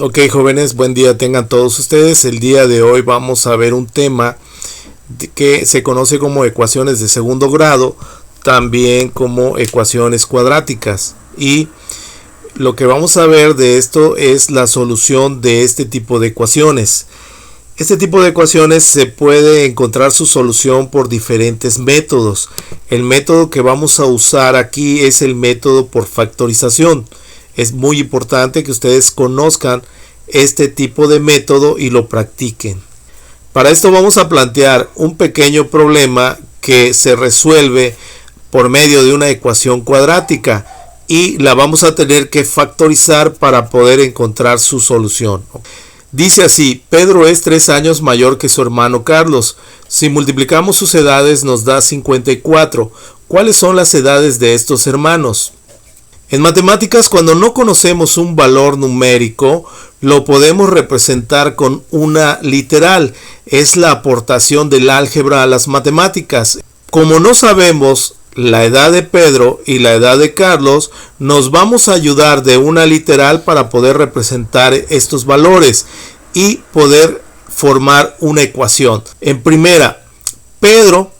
Ok, jóvenes, buen día tengan todos ustedes. El día de hoy vamos a ver un tema que se conoce como ecuaciones de segundo grado, también como ecuaciones cuadráticas. Y lo que vamos a ver de esto es la solución de este tipo de ecuaciones. Este tipo de ecuaciones se puede encontrar su solución por diferentes métodos. El método que vamos a usar aquí es el método por factorización. Es muy importante que ustedes conozcan este tipo de método y lo practiquen. Para esto vamos a plantear un pequeño problema que se resuelve por medio de una ecuación cuadrática y la vamos a tener que factorizar para poder encontrar su solución. Dice así: Pedro es 3 años mayor que su hermano Carlos. Si multiplicamos sus edades nos da 54. ¿Cuáles son las edades de estos hermanos? En matemáticas, cuando no conocemos un valor numérico, lo podemos representar con una literal. Es la aportación del álgebra a las matemáticas. Como no sabemos la edad de Pedro y la edad de Carlos, nos vamos a ayudar de una literal para poder representar estos valores y poder formar una ecuación. En primera, Pedro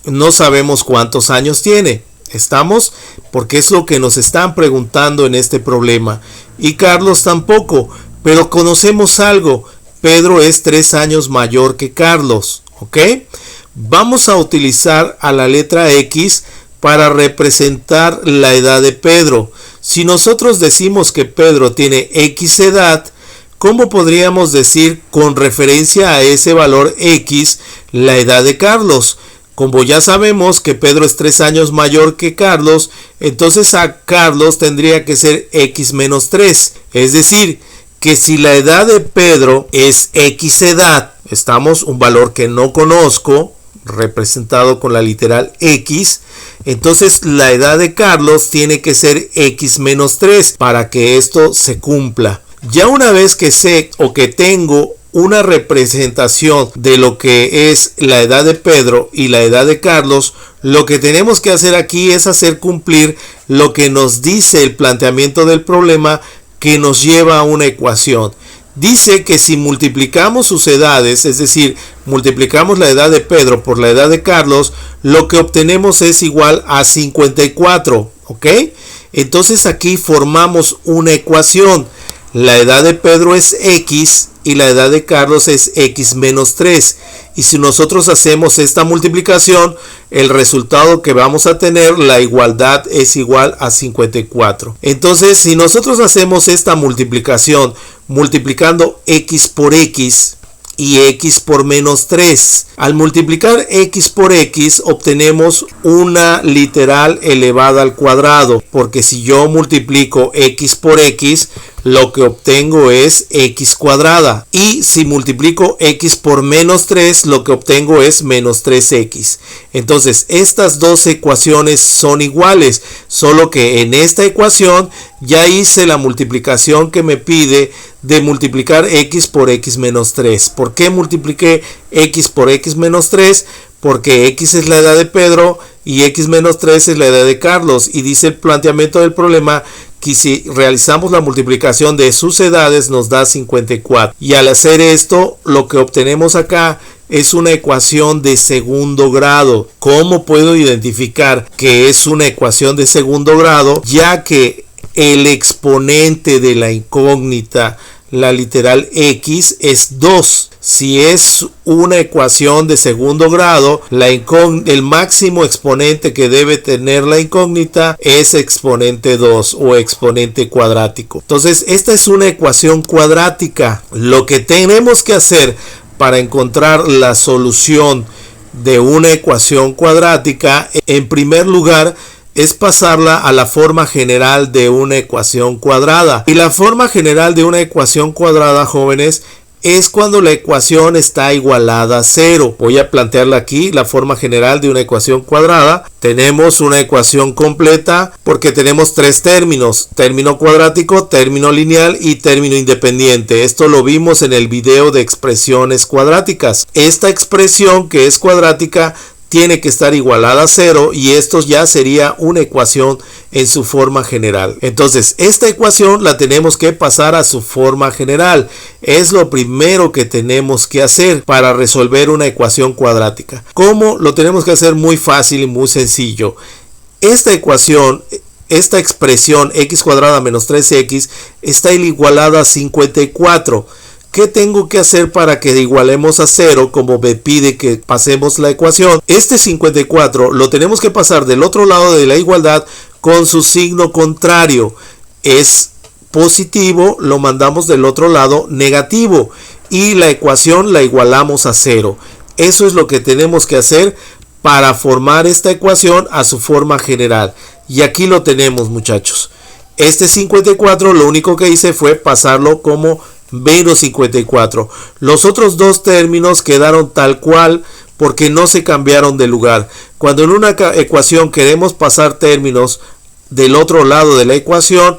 no sabemos cuántos años tiene. ¿Estamos? Porque es lo que nos están preguntando en este problema. Y Carlos tampoco, pero conocemos algo. Pedro es 3 años mayor que Carlos, ¿ok? Vamos a utilizar a la letra X para representar la edad de Pedro. Si nosotros decimos que Pedro tiene X edad, ¿cómo podríamos decir con referencia a ese valor X la edad de Carlos? Como ya sabemos que Pedro es 3 años mayor que Carlos, entonces a Carlos tendría que ser X menos 3. Es decir, que si la edad de Pedro es X edad, estamos un valor que no conozco, representado con la literal X, entonces la edad de Carlos tiene que ser X menos 3 para que esto se cumpla. Ya una vez que sé o que tengo una representación de lo que es la edad de Pedro y la edad de Carlos, lo que tenemos que hacer aquí es hacer cumplir lo que nos dice el planteamiento del problema, que nos lleva a una ecuación. Dice que si multiplicamos sus edades, es decir, multiplicamos la edad de Pedro por la edad de Carlos, lo que obtenemos es igual a 54, ¿ok? Entonces aquí formamos una ecuación. La edad de Pedro es X y la edad de Carlos es X menos 3. Y si nosotros hacemos esta multiplicación, el resultado que vamos a tener, la igualdad, es igual a 54. Entonces, si nosotros hacemos esta multiplicación, multiplicando X por X y X por menos 3, al multiplicar X por X obtenemos una literal elevada al cuadrado, porque si yo multiplico X por X, lo que obtengo es X cuadrada, y si multiplico X por menos 3, lo que obtengo es menos 3X. Entonces estas dos ecuaciones son iguales, solo que en esta ecuación ya hice la multiplicación que me pide de multiplicar X por X menos 3. ¿Por qué multipliqué X por X menos 3? Porque X es la edad de Pedro y X menos 3 es la edad de Carlos, y dice el planteamiento del problema que si realizamos la multiplicación de sus edades nos da 54. Y al hacer esto, lo que obtenemos acá es una ecuación de segundo grado. ¿Cómo puedo identificar que es una ecuación de segundo grado? Ya que el exponente de la incógnita, la literal X, es 2. Si es una ecuación de segundo grado, el máximo exponente que debe tener la incógnita es exponente 2 o exponente cuadrático. Entonces, esta es una ecuación cuadrática. Lo que tenemos que hacer para encontrar la solución de una ecuación cuadrática, en primer lugar, es pasarla a la forma general de una ecuación cuadrada. Y la forma general de una ecuación cuadrada, jóvenes, es cuando la ecuación está igualada a 0. Voy a plantearla aquí, la forma general de una ecuación cuadrada. Tenemos una ecuación completa porque tenemos 3 términos: término cuadrático, término lineal y término independiente. Esto lo vimos en el video de expresiones cuadráticas. Esta expresión, que es cuadrática, tiene que estar igualada a 0 y esto ya sería una ecuación en su forma general. Entonces esta ecuación la tenemos que pasar a su forma general. Es lo primero que tenemos que hacer para resolver una ecuación cuadrática. ¿Cómo? Lo tenemos que hacer muy fácil y muy sencillo. Esta ecuación, esta expresión x cuadrada menos 3x está igualada a 54. ¿Qué tengo que hacer para que igualemos a 0 como me pide que pasemos la ecuación? Este 54 lo tenemos que pasar del otro lado de la igualdad con su signo contrario. Es positivo, lo mandamos del otro lado negativo y la ecuación la igualamos a 0. Eso es lo que tenemos que hacer para formar esta ecuación a su forma general. Y aquí lo tenemos, muchachos. Este 54 lo único que hice fue pasarlo como menos 54. Los otros dos términos quedaron tal cual porque no se cambiaron de lugar. Cuando en una ecuación queremos pasar términos del otro lado de la ecuación,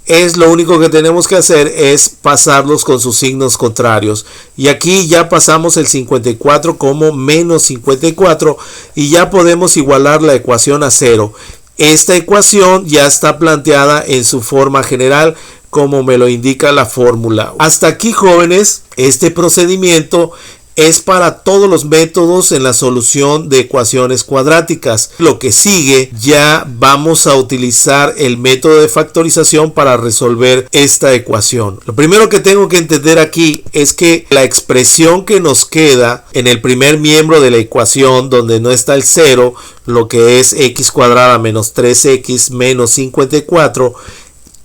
es lo único que tenemos que hacer es pasarlos con sus signos contrarios. Y aquí ya pasamos el 54 como menos 54 y ya podemos igualar la ecuación a 0. Esta ecuación ya está planteada en su forma general como me lo indica la fórmula. Hasta aquí, jóvenes, este procedimiento es para todos los métodos en la solución de ecuaciones cuadráticas. Lo que sigue, ya vamos a utilizar el método de factorización para resolver esta ecuación. Lo primero que tengo que entender aquí es que la expresión que nos queda en el primer miembro de la ecuación, donde no está el 0, lo que es x cuadrada menos 3x menos 54,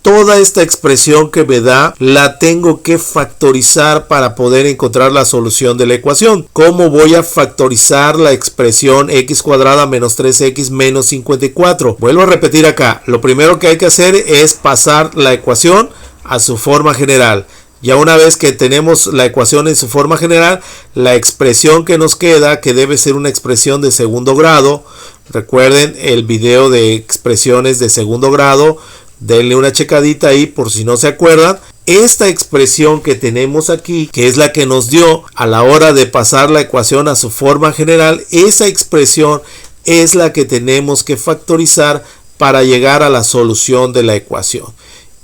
toda esta expresión que me da la tengo que factorizar para poder encontrar la solución de la ecuación. ¿Cómo voy a factorizar la expresión x cuadrada menos 3x menos 54? Vuelvo a repetir acá. Lo primero que hay que hacer es pasar la ecuación a su forma general. Ya una vez que tenemos la ecuación en su forma general, la expresión que nos queda, que debe ser una expresión de segundo grado, recuerden el video de expresiones de segundo grado, denle una checadita ahí por si no se acuerdan. Esta expresión que tenemos aquí, que es la que nos dio a la hora de pasar la ecuación a su forma general, esa expresión es la que tenemos que factorizar para llegar a la solución de la ecuación.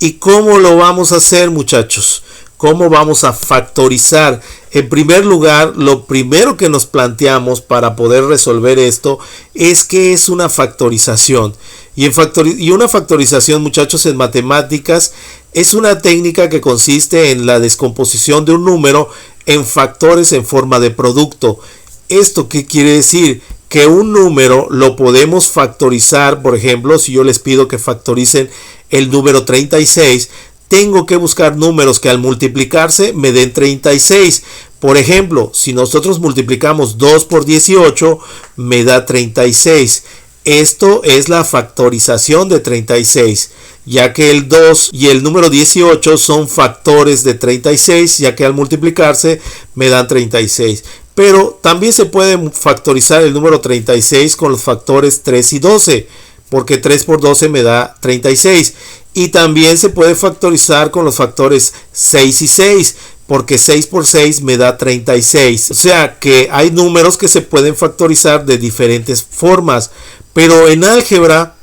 ¿Y cómo lo vamos a hacer, muchachos? ¿Cómo vamos a factorizar? En primer lugar, lo primero que nos planteamos para poder resolver esto es que es una factorización. Y una factorización, muchachos, en matemáticas es una técnica que consiste en la descomposición de un número en factores en forma de producto. ¿Esto qué quiere decir? Que un número lo podemos factorizar. Por ejemplo, si yo les pido que factoricen el número 36, tengo que buscar números que al multiplicarse me den 36. Por ejemplo, si nosotros multiplicamos 2 por 18, me da 36. Esto es la factorización de 36, ya que el 2 y el número 18 son factores de 36, ya que al multiplicarse me dan 36. Pero también se puede factorizar el número 36 con los factores 3 y 12, porque 3 por 12 me da 36. Y también se puede factorizar con los factores 6 y 6, porque 6 por 6 me da 36. O sea que hay números que se pueden factorizar de diferentes formas. Pero en álgebra,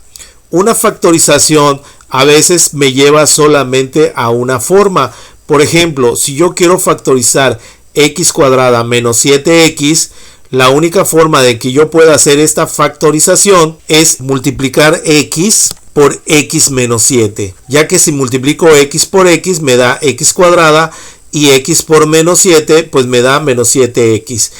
una factorización a veces me lleva solamente a una forma. Por ejemplo, si yo quiero factorizar x cuadrada menos 7x, la única forma de que yo pueda hacer esta factorización es multiplicar x por x menos 7. Ya que si multiplico x por x me da x cuadrada y x por menos 7 pues me da menos 7x.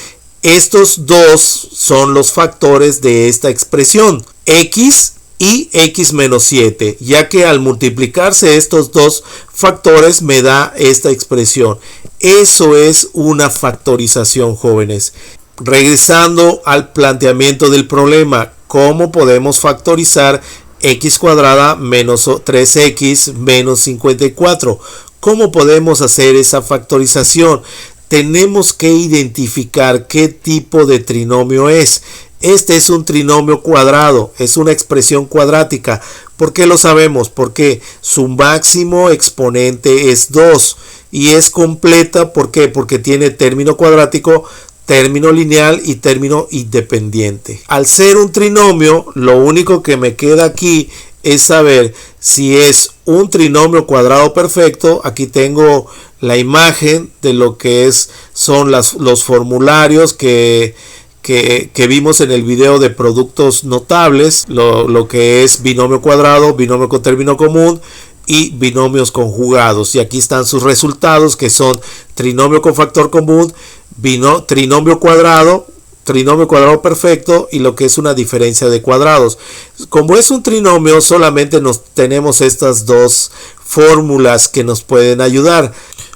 Estos dos son los factores de esta expresión, x y x menos 7, ya que al multiplicarse estos dos factores me da esta expresión. Eso es una factorización, jóvenes. Regresando al planteamiento del problema, ¿cómo podemos factorizar x cuadrada menos 3x menos 54? ¿Cómo podemos hacer esa factorización? Tenemos que identificar qué tipo de trinomio es. Este es un trinomio cuadrado, es una expresión cuadrática. ¿Por qué lo sabemos? Porque su máximo exponente es 2 y es completa. ¿Por qué? Porque tiene término cuadrático término lineal y término independiente. Al ser un trinomio, lo único que me queda aquí es saber si es un trinomio cuadrado perfecto. Aquí tengo la imagen de lo que son los formularios que vimos en el video de productos notables, lo que es binomio cuadrado, binomio con término común y binomios conjugados. Y aquí están sus resultados, que son trinomio con factor común, trinomio cuadrado perfecto y lo que es una diferencia de cuadrados. Como es un trinomio, solamente tenemos estas dos fórmulas que nos pueden ayudar.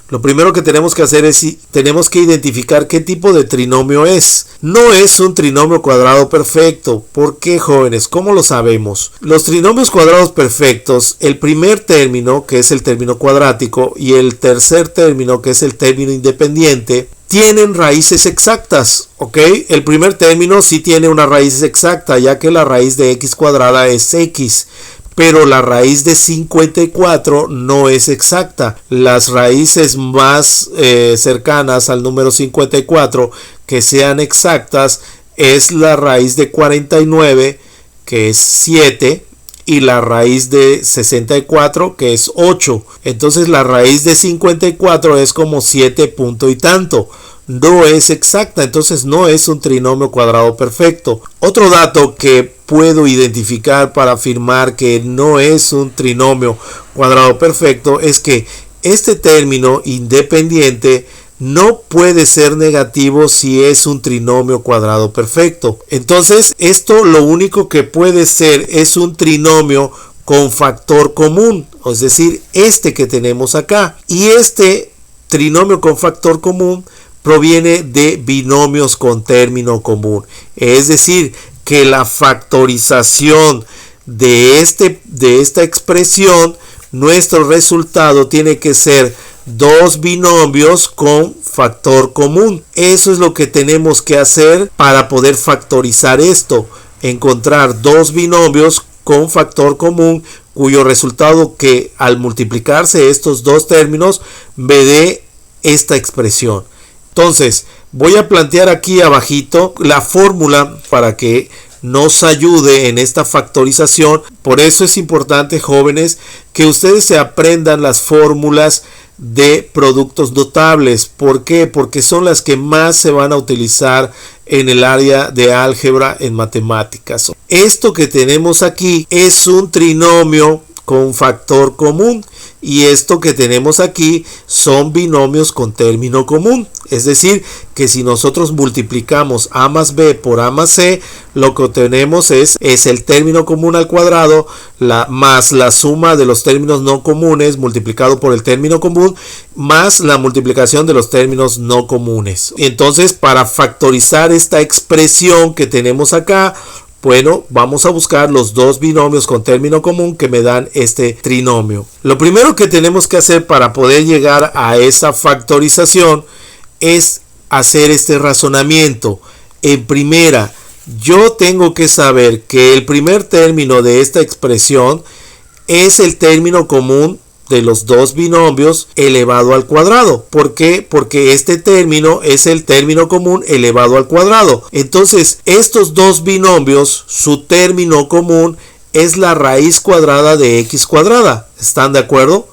Lo primero que tenemos que hacer es tenemos que identificar qué tipo de trinomio es. No es un trinomio cuadrado perfecto. ¿Por qué, jóvenes? ¿Cómo lo sabemos? Los trinomios cuadrados perfectos, el primer término, que es el término cuadrático, y el tercer término, que es el término independiente, tienen raíces exactas, ¿ok? El primer término sí tiene una raíz exacta, ya que la raíz de x cuadrada es x. Pero la raíz de 54 no es exacta. Las raíces más cercanas al número 54 que sean exactas es la raíz de 49, que es 7, y la raíz de 64, que es 8. Entonces la raíz de 54 es como 7 punto y tanto. No es exacta, entonces no es un trinomio cuadrado perfecto. Otro dato que puedo identificar para afirmar que no es un trinomio cuadrado perfecto es que este término independiente no puede ser negativo si es un trinomio cuadrado perfecto. Entonces esto lo único que puede ser es un trinomio con factor común, es decir, este que tenemos acá. Y este trinomio con factor común proviene de binomios con término común, es decir, que la factorización de esta expresión, nuestro resultado tiene que ser dos binomios con factor común. Eso es lo que tenemos que hacer para poder factorizar esto, encontrar dos binomios con factor común cuyo resultado, que al multiplicarse estos dos términos me dé esta expresión. Entonces voy a plantear aquí abajito la fórmula para que nos ayude en esta factorización. Por eso es importante, jóvenes, que ustedes se aprendan las fórmulas de productos notables. ¿Por qué? Porque son las que más se van a utilizar en el área de álgebra en matemáticas. Esto que tenemos aquí es un trinomio con factor común, y esto que tenemos aquí son binomios con término común. Es decir, que si nosotros multiplicamos a más b por a más c, lo que obtenemos es el término común al cuadrado más la suma de los términos no comunes multiplicado por el término común más la multiplicación de los términos no comunes. Entonces, para factorizar esta expresión que tenemos acá, bueno, vamos a buscar los dos binomios con término común que me dan este trinomio. Lo primero que tenemos que hacer para poder llegar a esa factorización es hacer este razonamiento. En primera, yo tengo que saber que el primer término de esta expresión es el término común de los dos binomios elevado al cuadrado. ¿Por qué? Porque este término es el término común elevado al cuadrado. Entonces, estos dos binomios, su término común es la raíz cuadrada de x cuadrada. ¿Están de acuerdo?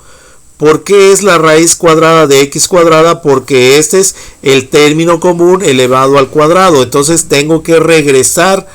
¿Por qué es la raíz cuadrada de x cuadrada? Porque este es el término común elevado al cuadrado. Entonces tengo que regresar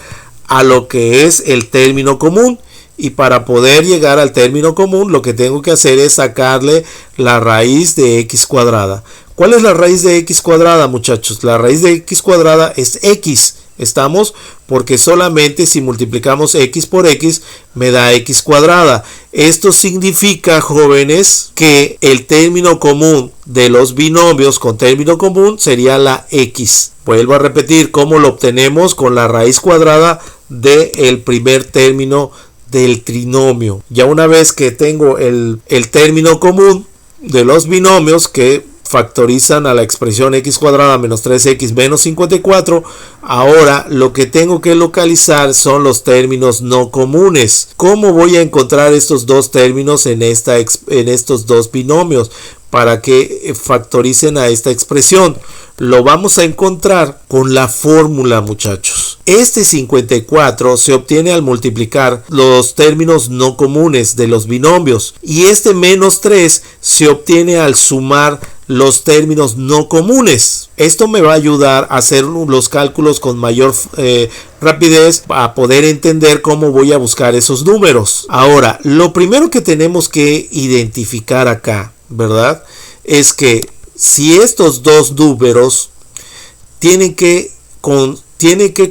a lo que es el término común. Y para poder llegar al término común, lo que tengo que hacer es sacarle la raíz de x cuadrada. ¿Cuál es la raíz de x cuadrada, muchachos? La raíz de x cuadrada es x. ¿Estamos? Porque solamente si multiplicamos x por x me da x cuadrada. Esto significa, jóvenes, que el término común de los binomios con término común sería la x. Vuelvo a repetir, ¿cómo lo obtenemos? Con la raíz cuadrada del primer término del trinomio. Ya una vez que tengo el término común de los binomios, que factorizan a la expresión x cuadrada menos 3x menos 54. Ahora lo que tengo que localizar son los términos no comunes. ¿Cómo voy a encontrar estos dos términos en estos dos binomios para que factoricen a esta expresión? Lo vamos a encontrar con la fórmula, muchachos. Este 54 se obtiene al multiplicar los términos no comunes de los binomios y este menos 3 se obtiene al sumar los términos no comunes. Esto me va a ayudar a hacer los cálculos con mayor rapidez, a poder entender cómo voy a buscar esos números. Ahora, lo primero que tenemos que identificar acá, ¿verdad?, es que si estos dos números tienen que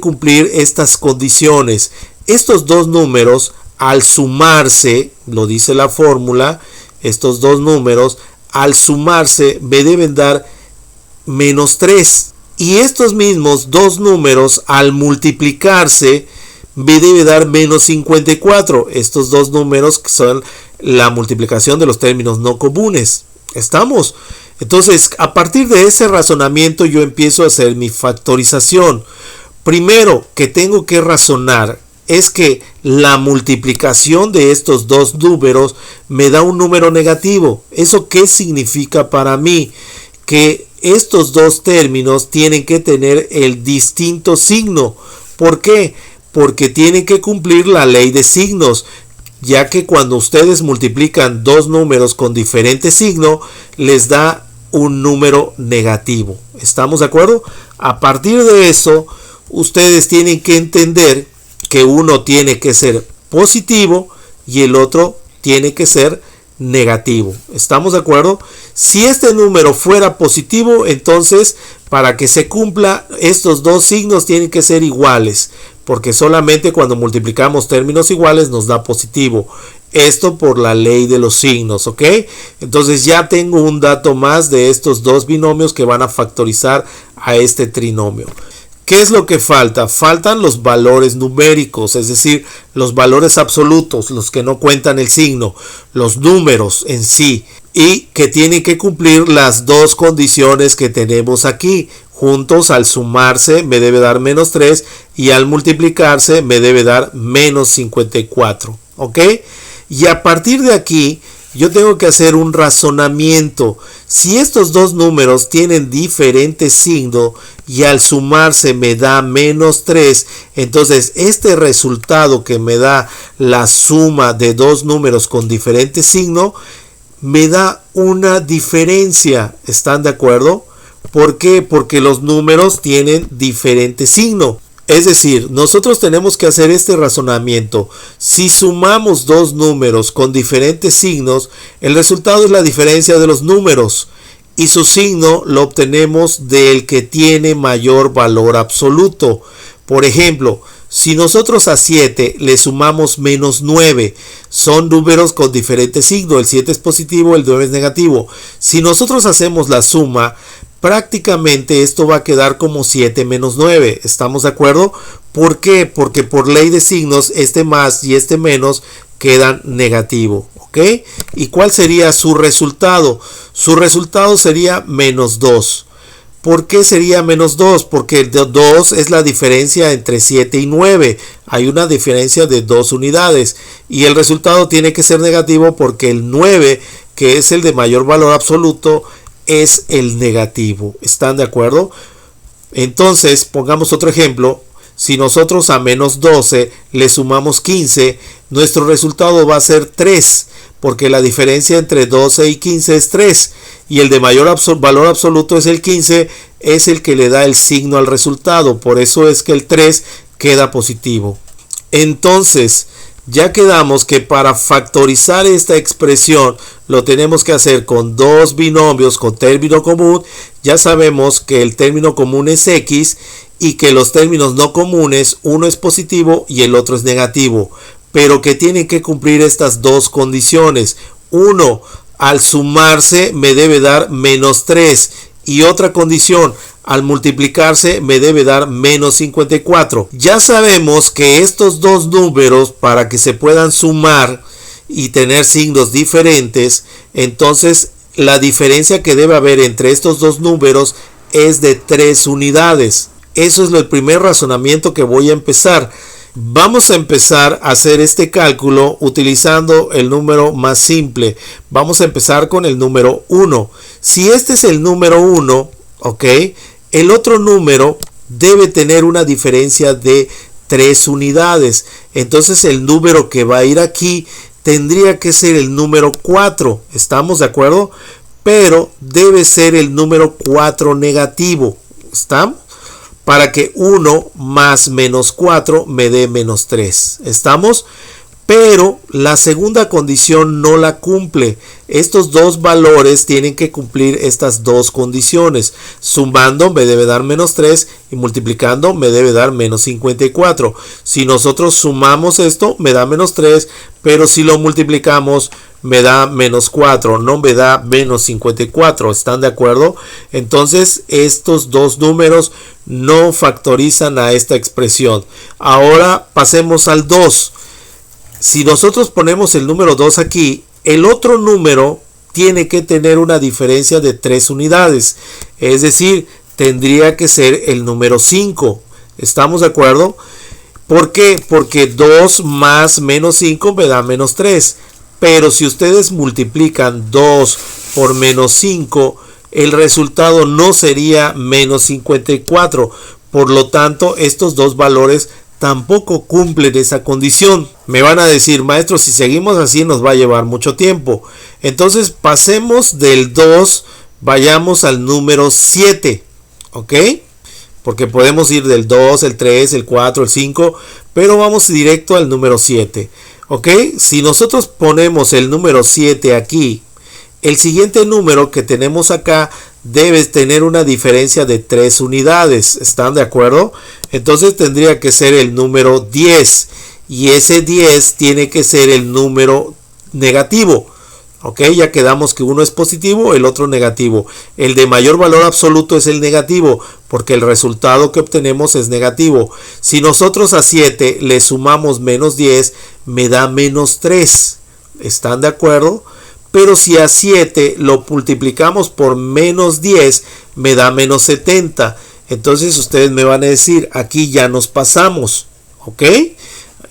cumplir estas condiciones, estos dos números al sumarse, lo dice la fórmula, estos dos números al sumarse me deben dar menos 3. Y estos mismos dos números al multiplicarse me debe dar menos 54. Estos dos números que son la multiplicación de los términos no comunes. ¿Estamos? Entonces, a partir de ese razonamiento yo empiezo a hacer mi factorización. Primero que tengo que razonar es que la multiplicación de estos dos números me da un número negativo. ¿Eso qué significa para mí? Que estos dos términos tienen que tener el distinto signo. ¿Por qué? Porque tienen que cumplir la ley de signos, ya que cuando ustedes multiplican dos números con diferente signo, les da un número negativo. ¿Estamos de acuerdo? A partir de eso, ustedes tienen que entender que uno tiene que ser positivo y el otro tiene que ser negativo. ¿Estamos de acuerdo? Si este número fuera positivo, entonces para que se cumpla estos dos signos tienen que ser iguales, porque solamente cuando multiplicamos términos iguales nos da positivo. Esto por la ley de los signos, ¿ok? Entonces ya tengo un dato más de estos dos binomios que van a factorizar a este trinomio. ¿Qué es lo que falta? Faltan los valores numéricos, es decir, los valores absolutos, los que no cuentan el signo, los números en sí, y que tienen que cumplir las dos condiciones que tenemos aquí. Juntos, al sumarse me debe dar menos 3 y al multiplicarse me debe dar menos 54, ¿ok? Y a partir de aquí yo tengo que hacer un razonamiento. Si estos dos números tienen diferente signo y al sumarse me da menos 3, entonces este resultado que me da la suma de dos números con diferente signo me da una diferencia. ¿Están de acuerdo? ¿Por qué? Porque los números tienen diferente signo. Es decir, nosotros tenemos que hacer este razonamiento. Si sumamos dos números con diferentes signos, el resultado es la diferencia de los números y su signo lo obtenemos del que tiene mayor valor absoluto. Por ejemplo, si nosotros a 7 le sumamos menos 9, son números con diferente signo. El 7 es positivo, el 9 es negativo. Si nosotros hacemos la suma, prácticamente esto va a quedar como 7 menos 9. ¿Estamos de acuerdo? ¿Por qué? Porque por ley de signos este más y este menos quedan negativo. ¿Ok? ¿Y cuál sería su resultado? Su resultado sería menos 2. ¿Por qué sería menos 2? Porque el 2 es la diferencia entre 7 y 9. Hay una diferencia de 2 unidades. Y el resultado tiene que ser negativo porque el 9, que es el de mayor valor absoluto, es el negativo. ¿Están de acuerdo? Entonces, pongamos otro ejemplo. Si nosotros a menos 12 le sumamos 15, nuestro resultado va a ser 3, porque la diferencia entre 12 y 15 es 3. Y el de mayor valor absoluto es el 15, es el que le da el signo al resultado. Por eso es que el 3 queda positivo. Entonces, ya quedamos que para factorizar esta expresión lo tenemos que hacer con dos binomios con término común. Ya sabemos que el término común es x y que los términos no comunes, uno es positivo y el otro es negativo, pero que tienen que cumplir estas dos condiciones. Uno, al sumarse me debe dar menos 3 y otra condición, al multiplicarse me debe dar menos 54. Ya sabemos que estos dos números, para que se puedan sumar y tener signos diferentes, entonces la diferencia que debe haber entre estos dos números es de 3 unidades. Eso es el primer razonamiento que voy a empezar. Vamos a empezar a hacer este cálculo utilizando el número más simple. Vamos a empezar con el número 1. Si este es el número 1, ¿ok? El otro número debe tener una diferencia de 3 unidades. Entonces el número que va a ir aquí tendría que ser el número 4. ¿Estamos de acuerdo? Pero debe ser el número 4 negativo. ¿Estamos? Para que 1 más menos 4 me dé menos 3. ¿Estamos? Pero la segunda condición no la cumple. Estos dos valores tienen que cumplir estas dos condiciones. Sumando me debe dar menos 3 y multiplicando me debe dar menos 54. Si nosotros sumamos esto me da menos 3, pero si lo multiplicamos me da menos 4, no me da menos 54. ¿Están de acuerdo? Entonces estos dos números no factorizan a esta expresión. Ahora pasemos al 2. Si nosotros ponemos el número 2 aquí, el otro número tiene que tener una diferencia de 3 unidades. Es decir, tendría que ser el número 5. ¿Estamos de acuerdo? ¿Por qué? Porque 2 más menos 5 me da menos 3. Pero si ustedes multiplican 2 por menos 5, el resultado no sería menos 54. Por lo tanto, estos dos valores tampoco cumplen esa condición. Me van a decir, maestro, si seguimos así nos va a llevar mucho tiempo. Entonces pasemos del 2, vayamos al número 7, ¿ok? Porque podemos ir del 2, el 3, el 4, el 5, pero vamos directo al número 7, ¿ok? Si nosotros ponemos el número 7 aquí, el siguiente número que tenemos acá debe tener una diferencia de 3 unidades. ¿Están de acuerdo? Entonces tendría que ser el número 10. Y ese 10 tiene que ser el número negativo. ¿Ok? Ya quedamos que uno es positivo, el otro negativo. El de mayor valor absoluto es el negativo, porque el resultado que obtenemos es negativo. Si nosotros a 7 le sumamos menos 10, me da menos 3. ¿Están de acuerdo? Pero si a 7 lo multiplicamos por menos 10, me da menos 70. Entonces ustedes me van a decir, aquí ya nos pasamos. ¿Ok?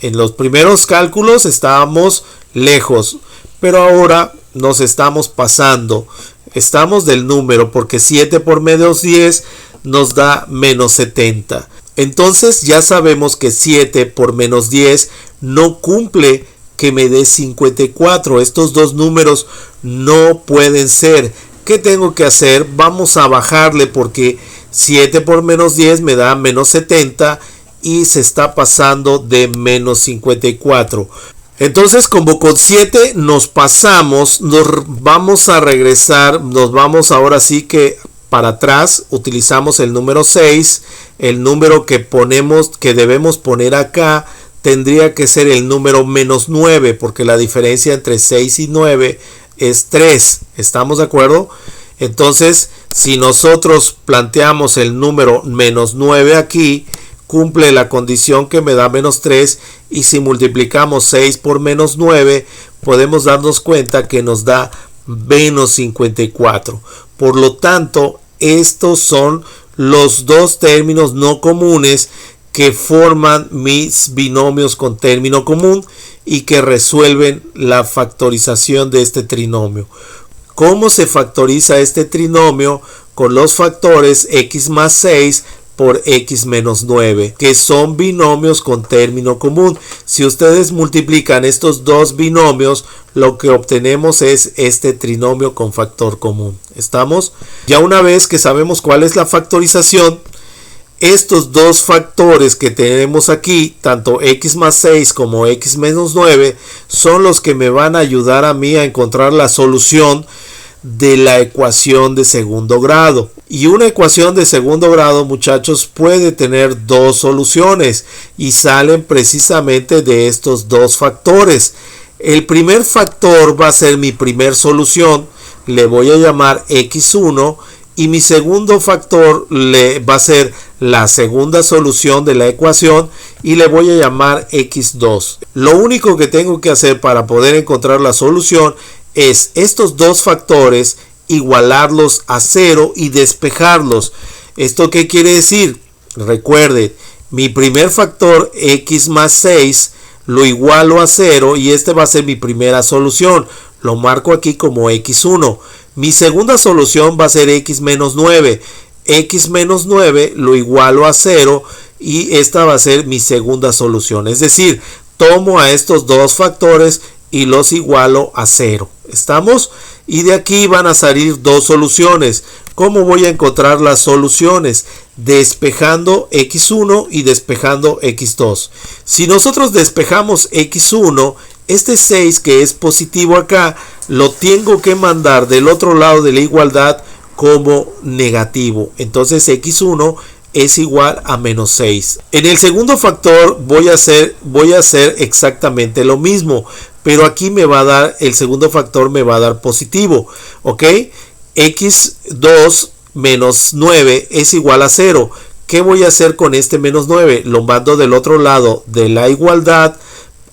En los primeros cálculos estábamos lejos, pero ahora nos estamos pasando. Estamos del número, porque 7 por menos 10 nos da menos 70. Entonces ya sabemos que 7 por menos 10 no cumple que me dé 54. Estos dos números no pueden ser. ¿Qué tengo que hacer? Vamos a bajarle, porque 7 por menos 10 me da menos 70 y se está pasando de menos 54. Entonces, como con 7 nos pasamos, nos vamos a regresar, nos vamos ahora sí que para atrás, utilizamos el número 6, el número que debemos poner acá tendría que ser el número menos 9, porque la diferencia entre 6 y 9 es 3. ¿Estamos de acuerdo? Entonces, si nosotros planteamos el número menos 9 aquí, cumple la condición que me da menos 3, y si multiplicamos 6 por menos 9, podemos darnos cuenta que nos da menos 54. Por lo tanto, estos son los dos términos no comunes que forman mis binomios con término común y que resuelven la factorización de este trinomio. ¿Cómo se factoriza este trinomio? Con los factores x más 6 por x menos 9, que son binomios con término común. Si ustedes multiplican estos dos binomios, lo que obtenemos es este trinomio con factor común. ¿Estamos? Ya una vez que sabemos cuál es la factorización, estos dos factores que tenemos aquí, tanto x más 6 como x menos 9, son los que me van a ayudar a mí a encontrar la solución de la ecuación de segundo grado. Y una ecuación de segundo grado, muchachos, puede tener dos soluciones y salen precisamente de estos dos factores. El primer factor va a ser mi primer solución, le voy a llamar x1, y mi segundo factor va a ser la segunda solución de la ecuación y le voy a llamar x2. Lo único que tengo que hacer para poder encontrar la solución es estos dos factores igualarlos a 0 y despejarlos. ¿Esto qué quiere decir? Recuerden, mi primer factor x más 6 lo igualo a 0 y este va a ser mi primera solución. Lo marco aquí como x1. Mi segunda solución va a ser x menos 9. X menos 9 lo igualo a 0 y esta va a ser mi segunda solución. Es decir, tomo a estos dos factores y los igualo a 0. ¿Estamos? Y de aquí van a salir dos soluciones. ¿Cómo voy a encontrar las soluciones? Despejando x1 y despejando x2. Si nosotros despejamos x1, este 6 que es positivo acá, lo tengo que mandar del otro lado de la igualdad como negativo. Entonces x1 es igual a menos 6. En el segundo factor voy a hacer exactamente lo mismo, pero aquí me va a dar, el segundo factor me va a dar positivo, ¿ok? x2 menos 9 es igual a 0. ¿Qué voy a hacer con este menos 9? Lo mando del otro lado de la igualdad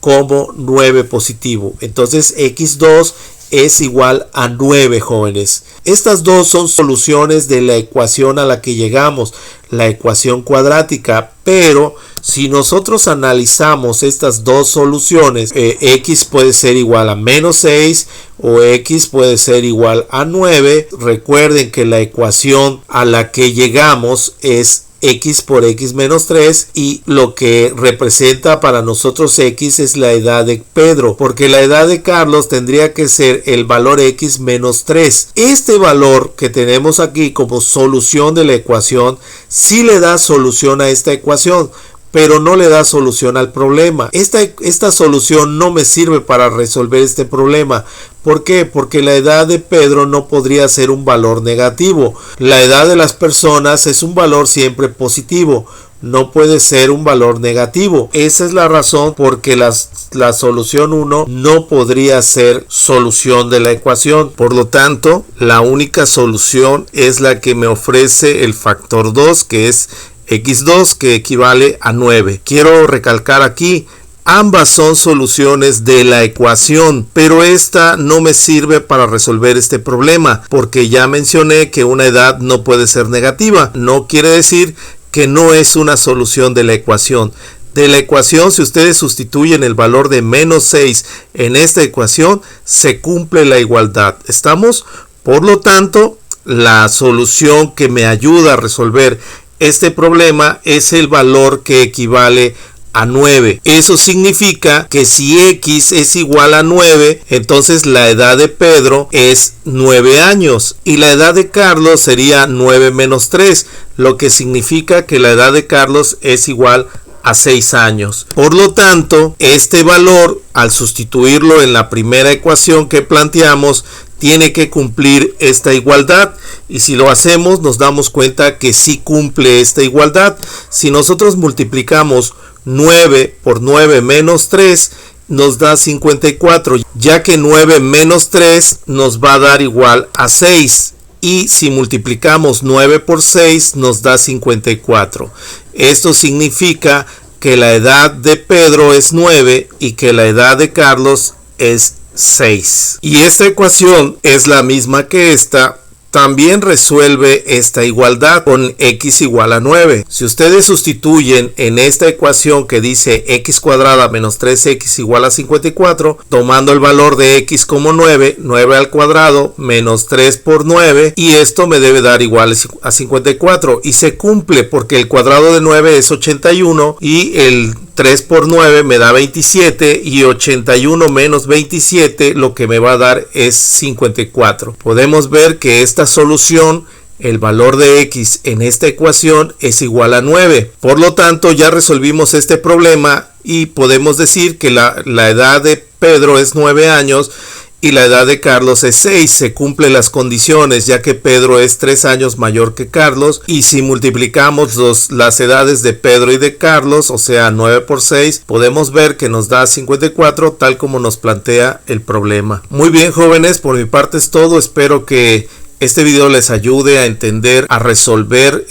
como 9 positivo. Entonces x2 es igual a 9, jóvenes. Estas dos son soluciones de la ecuación a la que llegamos, la ecuación cuadrática, pero si nosotros analizamos estas dos soluciones, x puede ser igual a menos 6 o x puede ser igual a 9. Recuerden que la ecuación a la que llegamos es x por x menos 3 y lo que representa para nosotros x es la edad de Pedro, porque la edad de Carlos tendría que ser el valor x menos 3. Este valor que tenemos aquí como solución de la ecuación sí le da solución a esta ecuación, pero no le da solución al problema. Esta solución no me sirve para resolver este problema. ¿Por qué? Porque la edad de Pedro no podría ser un valor negativo. La edad de las personas es un valor siempre positivo. No puede ser un valor negativo. Esa es la razón por que la solución 1 no podría ser solución de la ecuación. Por lo tanto, la única solución es la que me ofrece el factor 2, que es x2, que equivale a 9. Quiero recalcar aquí, ambas son soluciones de la ecuación, pero esta no me sirve para resolver este problema, porque ya mencioné que una edad no puede ser negativa. No quiere decir que no es una solución de la ecuación. De la ecuación, si ustedes sustituyen el valor de menos 6 en esta ecuación, se cumple la igualdad. ¿Estamos? Por lo tanto, la solución que me ayuda a resolver este problema es el valor que equivale a 9. Eso significa que si x es igual a 9, entonces la edad de Pedro es 9 años y la edad de Carlos sería 9 menos 3, lo que significa que la edad de Carlos es igual a 6 años. Por lo tanto, este valor, al sustituirlo en la primera ecuación que planteamos, tiene que cumplir esta igualdad, y si lo hacemos nos damos cuenta que sí cumple esta igualdad. Si nosotros multiplicamos 9 por 9 menos 3 nos da 54, ya que 9 menos 3 nos va a dar igual a 6, y si multiplicamos 9 por 6 nos da 54. Esto significa que la edad de Pedro es 9 y que la edad de Carlos es 6. Y esta ecuación es la misma que esta. También resuelve esta igualdad con x igual a 9. Si ustedes sustituyen en esta ecuación que dice x cuadrada menos 3x igual a 54, tomando el valor de x como 9, 9 al cuadrado menos 3 por 9, y esto me debe dar igual a 54, y se cumple porque el cuadrado de 9 es 81 y el 3 por 9 me da 27, y 81 menos 27 lo que me va a dar es 54. Podemos ver que esta solución, el valor de x en esta ecuación es igual a 9. Por lo tanto, ya resolvimos este problema y podemos decir que la edad de Pedro es 9 años y la edad de Carlos es 6. Se cumplen las condiciones, ya que Pedro es 3 años mayor que Carlos, y si multiplicamos las edades de Pedro y de Carlos, o sea 9 por 6, podemos ver que nos da 54, tal como nos plantea el problema. Muy bien, jóvenes, por mi parte es todo. Espero que este video les ayude a entender, a resolver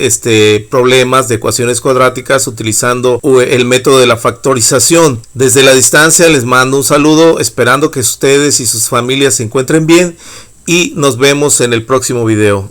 problemas de ecuaciones cuadráticas utilizando el método de la factorización. Desde la distancia les mando un saludo, esperando que ustedes y sus familias se encuentren bien, y nos vemos en el próximo video.